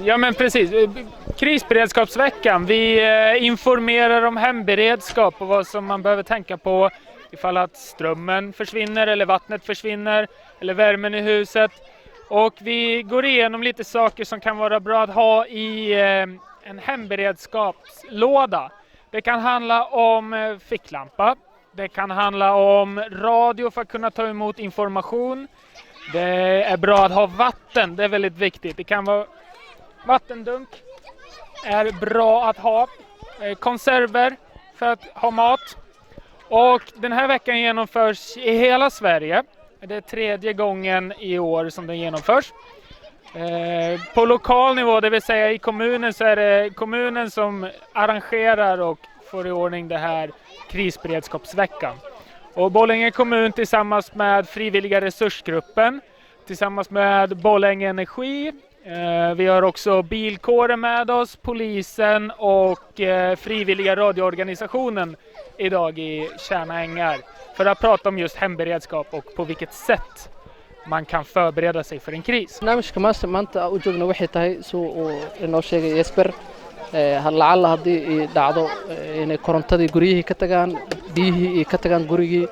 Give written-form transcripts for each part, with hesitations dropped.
Ja men precis. Krisberedskapsveckan. Vi informerar om hemberedskap och vad som man behöver tänka på ifall att strömmen försvinner eller vattnet försvinner eller värmen i huset. Och vi går igenom lite saker som kan vara bra att ha i en hemberedskapslåda. Det kan handla om ficklampa. Det kan handla om radio för att kunna ta emot information. Det är bra att ha vatten, det är väldigt viktigt. Det kan vara vattendunk, är bra att ha. Konserver för att ha mat. Och den här veckan genomförs i hela Sverige. Det är 3:e gången i år som den genomförs. På lokal nivå, det vill säga i kommunen, så är det kommunen som arrangerar och får i ordning det här krisberedskapsveckan. Och Borlänge kommun tillsammans med frivilliga resursgruppen, tillsammans med Borlänge Energi. Vi har också bilkåren med oss, polisen och frivilliga radioorganisationen idag i Tjärna ängar. För att prata om just hemberedskap och på vilket sätt man kan förbereda sig för en kris. barnaamijka maanta u joogna waxay tahay soo inoo sheegay Jesper lacala haddii ay dhacdo inay korontadii guryihii ka tagaan biyihii ka tagaan gurigii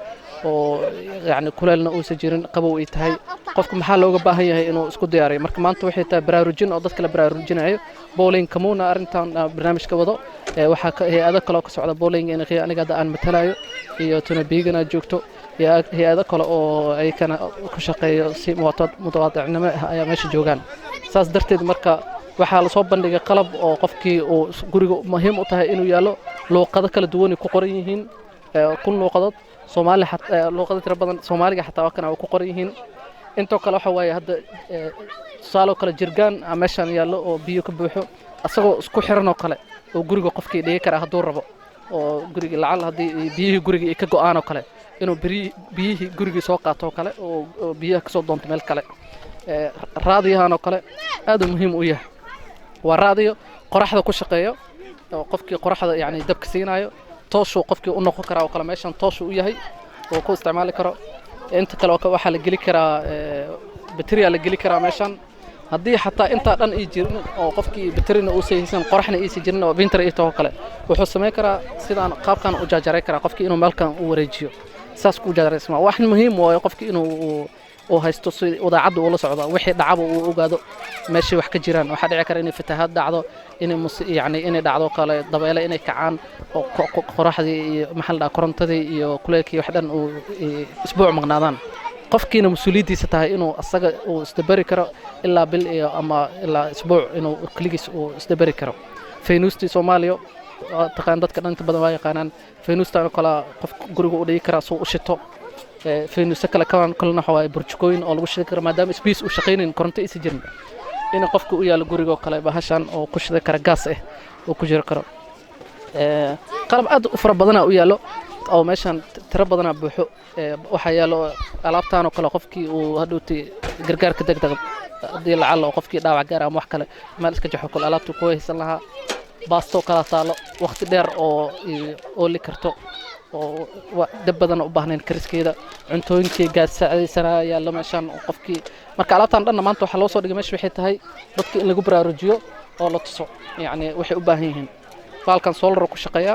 oo yani kuleelna uusan jirin qabow ay tahay qofka maxaa looga baahan yahay inuu isku diyaariyo marka maanta waxay tahay baraarujin oo dadka la baraarujinayo Borlänge Kommuna arrintan barnaamijka wado waxa hay'ado kale oo ka socda Borlänge Energi aniga aan matalayo iyo tuna biigana joogto hay'ado kale oo ay kana ku shaqeeyo si mutawaadicnimo ayaa meesha joogan saas darteed marka waxaa la soo bandhigay qalab oo qofkii uu guriga muhiim u tahay inuu yaalo luqado kala duwan ku qoran yihiin kun luqadood Soomaali xataa luqado tira badan Soomaaliga xataa kana ku qoran yihiin inta kale waxa waaye hadda saalo kala jirgaan meeshan yaalo oo biyo ka buuxo asagoo isku xiran oo kale oo guriga qofkii dhigi kara hadduu rabo oo guriga lacal haddii biyihii guriga ay ka go'aan oo kale inuu biyihii guriga soo qaato oo kale oo biyaha ka soo doonto meel kale raadiyahan oo kale aad muhiim u yahay waa raadiyo qoraxda ku shaqeeyo oo qofkii qoraxda yani dabka siinayo tooshu qofkii u noqon kara oo kale meeshan tooshu u yahay oo ku isticmaali karo inta kale waxa la geli karaa bateriya la geli karaa meeshan haddii xataa inta dhan ay jirin oo qofkii baterina uu saysan qoraxna ay jirin oo winter ay tahay kale wuxuu sameyn karaa sidaan qaabkan u jaajaray karaa qofkii inuu meelkan u wareejiyo saas ku jaajareysma wax muhiim oo qofkii inuu oo haysto si wadaacad uu la socdo wixii dhacaba uu ogaado meeshii wax ka jiraan waxa dhici kara in fatahaad dhacdo in dhacdo kale dabeele inay kacaan oo qoraxdii iyo maxal dhaa korontadii iyo kuleelkii wax dhan uu isbuuc maqnaadaan qofkiina mas'uuliyadiisa tahay inuu asaga uu isdabari karo ilaa bil iyo ama ilaa isbuuc inuu kligiis uu isdabari karo faynuusti Soomaaliya taqaan dadka dhanka badan waa yaqaanaan faynuustan kala qof guriga u dhigi kara soo u shito faynuusta kala kalena waxa burjukooyin oo lagu shidi karo maadaama space uu shaqeynaynin koronto is jirin in qofku u yaalo guriga kale bahashan oo ku shidi kara gas oo ku jiri karo qalab aad u fara badan u yaalo oo meeshan tira badan buuxo waxa yaalo alaabtaan oo kale qofkii uu hadhooti gargaarka degdeg hadii lacal oo qofkii dhaawac gaar ama wax kale meel iska jaxo kale alaabtu ku haysan lahaa baasto kala taalo waqti dheer oo li karto oo dab badan u baahnayn kariskeeda cuntooyinkii gaas saacadiisana yaalo meeshan qofkii marka alaabtaan dhan maanta waxa loo soo dhigay meesha waxay tahay dadka in lagu baraarujiyo oo la tuso yani waxay u baahan yihiin falkan solar ku shaqeeya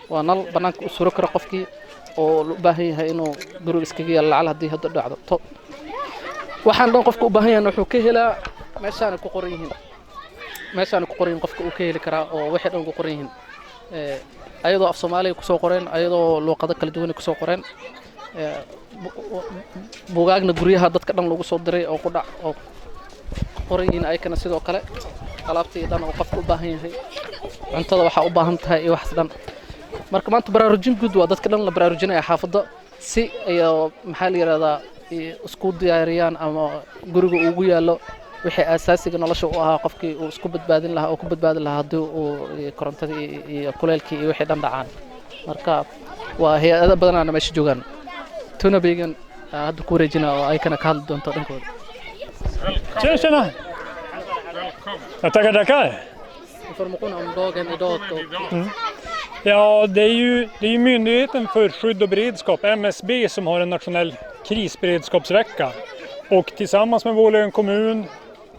waa nal banaanka u suro karo qofkii oo u baahan yahay inuu guriga iskaga yaalo lacal haddii hadda dhacdo waxaan dhan qofka u baahan yahay wuxuu ka helaa meeshaan ku qoran yihiin qofka uu ka heli karaa oo wixii dhan ku qoran yihiin ayadoo af Soomaaliya ku soo qoreen ayadoo luqado kala duwan ku soo qoreen buugaagna guryaha dadka dhan lagu soo diray oo ku dhac oo qorayin ay kana sidoo kale alaabtii dhan oo qofka u baahan yahay cuntada waxa u baahan tahay iyo wax dhan marka maanta baraarujin guud waa dadka dhan la baraarujinaya xaafadda si ay maxaa la yiraahdaa isku diyaariyaan ama guriga ugu yaalo wixii asaasiga nolosha u ahaa qofkii uu isku badbaadin lahaa oo ku badbaadin lahaa hadii uu korontadii iyo kuleelkii iyo wixii dhan dhacaan marka waa hay'ado badan meesha joogan tuna beegan hadda ku wareejina oo ay kana ka hadli doonto dhankooda Tjena! Jag tackar. Information om dagen idag. Ja, det är ju Myndigheten för skydd och beredskap, MSB, som har en nationell krisberedskapsvecka. Och tillsammans med Borlänge kommun,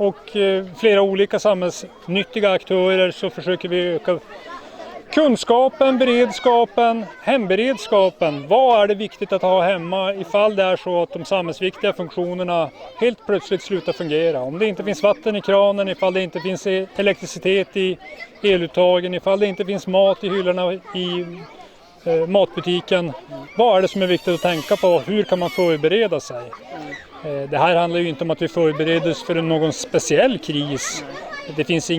och flera olika samhällsnyttiga aktörer så försöker vi öka kunskapen, beredskapen, hemberedskapen. Vad är det viktigt att ha hemma ifall det är så att de samhällsviktiga funktionerna helt plötsligt slutar fungera? Om det inte finns vatten i kranen, ifall det inte finns elektricitet i eluttagen, ifall det inte finns mat i hyllorna i matbutiken. Vad är det som är viktigt att tänka på? Hur kan man förbereda sig? Det här handlar ju inte om att vi förbereder oss för någon speciell kris. Det finns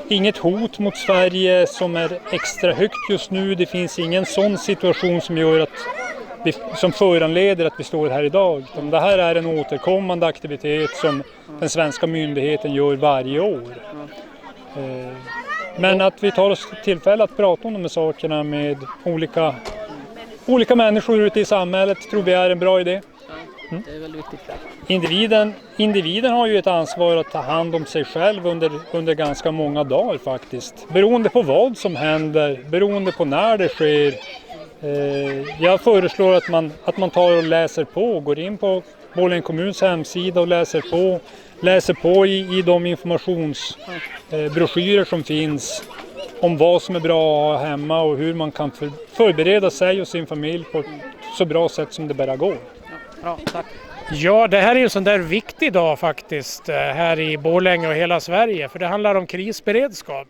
inget hot mot Sverige som är extra högt just nu. Det finns ingen sån situation som gör som föranleder att vi står här idag. Det här är en återkommande aktivitet som den svenska myndigheten gör varje år. Men att vi tar oss tillfälle att prata om de här sakerna med olika människor ute i samhället tror vi är en bra idé. Det är väldigt viktigt. Individen har ju ett ansvar att ta hand om sig själv under ganska många dagar faktiskt. Beroende på vad som händer, beroende på när det sker. Jag föreslår att man tar och läser på, går in på Borlänge kommuns hemsida och läser på i de informationsbroschyrer som finns om vad som är bra att ha hemma och hur man kan förbereda sig och sin familj på ett så bra sätt som det bara går. Bra, tack. Ja, det här är en sån där viktig dag faktiskt här i Borlänge och hela Sverige, för det handlar om krisberedskap.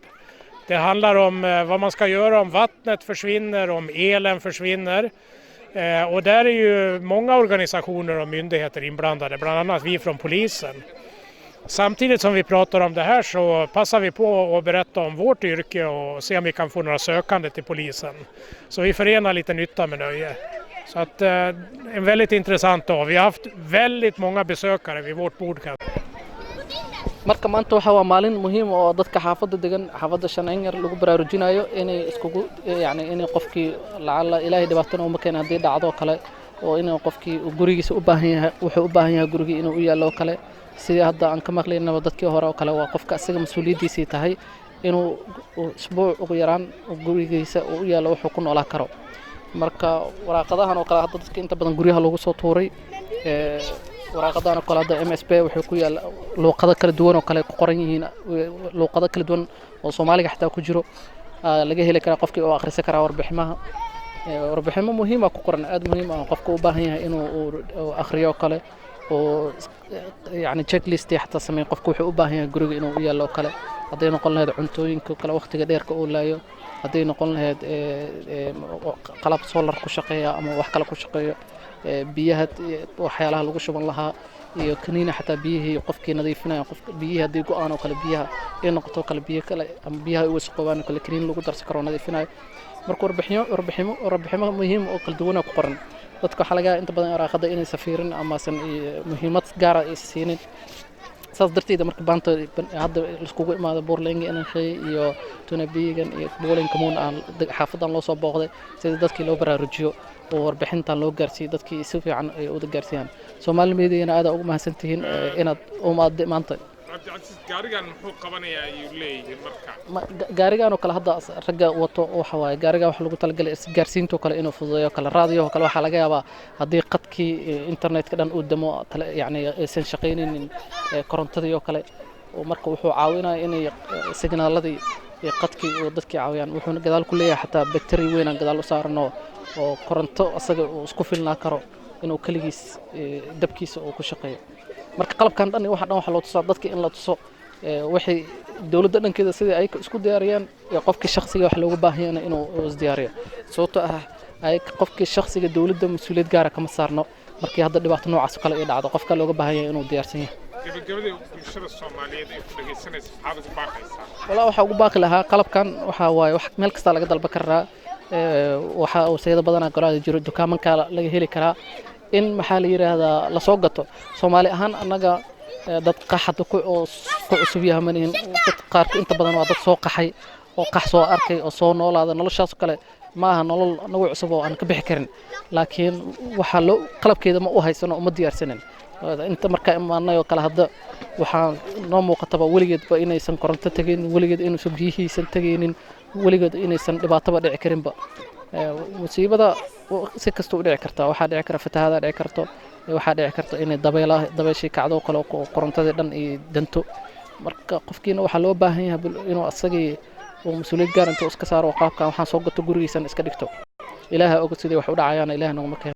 Det handlar om vad man ska göra om vattnet försvinner, om elen försvinner. Och där är ju många organisationer och myndigheter inblandade, bland annat vi från polisen. Samtidigt som vi pratar om det här så passar vi på att berätta om vårt yrke och se om vi kan få några sökande till polisen. Så vi förenar lite nytta med nöje. Så att en väldigt intressant dag. Vi har haft väldigt många besökare vid vårt bord. marka maanta waxa waa maalin muhiim oo dadka xaafadda degan xaafadda Shanangar lagu baraarujinayo inay iskugu inay qofkii lacala ilaahay dhibaatana uma keenay hadii dhacdo kale oo inay qofkii gurigiisa u baahan yahay wuxuu u baahan yahay guriga inuu u yaalo kale sidii hadda aan ka maqlaynaba dadkii hore oo kale waa qofka asaga mas'uuliyadiisa tahay inuu isbuuc ugu yaraan gurigiisa u yaalo wuxuu ku noolaa karo marka waraaqadahan oo kale hadda dadka inta badan guryaha lagu soo tuuray waraaqadahan oo kale hadda MSP wuxuu ku yaal luqado kala duwan oo kale ku qoran yihiin luqado kala duwan oo Soomaaliga xataa ku jiro laga heli kara qofkii oo akhrisan kara warbiximo muhiim ah ku qoran aad muhiim ah qofka u baahan yahay inuu akhriyo kale oo checklist xataa sameeyo qofku wuxuu u baahan yahay guriga inuu u yaalo kale haday noqon lahayd cuntooyinka kale waqtiga dheerka uu laayo haday noqon lahayd qalab solar ku shaqeeya ama wax kale ku shaqeeyo biyaha waxyaalaha lagu shuban lahaa iyo kaniina xataa biyihii qofkii nadiifinaya qofka biyaha hadii go'aan oo kale biyaha ay noqoto kale biyo kale ama biyaha ay wasaqoobaan kale kaniin lagu darsan karo nadiifinayo marka warbiximo muhiim oo kala duwan ku qoran dadka waxa laga inta badan waraaqada inay safiirin ama san muhiimad gaar ah ay siinin saas darteeda marka baanta hadda iskugu imaado Borlänge iyo Tunabigan iyo Borlänge Kommun aan xaafadan loo soo booqday sida dadkii loo baraarujiyo oo warbixintan loo gaarsiiyo dadkii si fiican ay u gaarsiiyaan Soomaali meediana aad ugu mahadsantihiin inaad maanta gaarigan muxuu qabanayaa ayuu leeyahay marka gaarigan oo kale hadda raga wato waxa waaye gaariga wax lagu talagalay isgaarsiinta kale inuu fududeeyo kale raadiyo kale waxa laga yaabaa hadii qadkii internetka dhan uu damo aysan shaqeynaynin korontadii oo kale oo marka wuxuu caawinayaa inay signaaladii qadkii oo dadkii caawiyaan wuxuu gadaal ku leeyahay xataa battery weyn aan gadaal u saarno oo koronto asaga uu isku filnaa karo inuu kaligiis dabkiisa uu ku shaqeeyo marka qalabkan dhan waxa loo tusaa dadka in la tuso wixii dawladda dhankeeda sidii ay isku diyaariyaan qofkii shakhsiga wax looga baahan yahay inuu is diyaariyo sababtoo ah ay qofkii shakhsiga dawladda mas'uuliyad gaar ah kama saarno markii hadda dhibaato noocaas kale ay dhacdo qofka looga baahan yahay inuu diyaarsan yahay gabadha bulshada Soomaaliyeed ay ku dhageysanayso xaafad baaqaysa wala waxa ugu baaqi lahaa qalabkan waxa waaye wax meel kasta laga dalban karaa waxa uu sayida badan golaha jiro dukaamanka laga heli karaa in maxaa la yiraahdaa la soo gato Soomaali ahaan anaga dad qaxad ku cusub yahay dad qaar inta badan waa dad soo qaxay oo qax soo arkay oo soo noolaada noloshaas kale ma aha nolol nagu cusub oo aan ka bixi karin laakiin waxa loo qalabkeeda ma u haysano uma diyaarsanin inta marka imaanay oo kale hadda waxaan noo muuqataba waligeedba inaysan koronto tagin waligeed inaysan biyihiisan taginin waligeed inaysan dhibaato dhici karinba musiibada si kasta u dhici kartaa waxaa dhici kara fatahaada dhici karto waxaa dhici karta inay dabayshii kacdo kale korontadii dhan iyo danto marka qofkiina waxaa loo baahan yahay inuu asagii uu mas-uuliyad gaar intuu iska saaro qaabkan waxaan soo gato gurigiisana iska dhigto ilaaha og sidii wax u dhacayaan ilaaha naguma keeno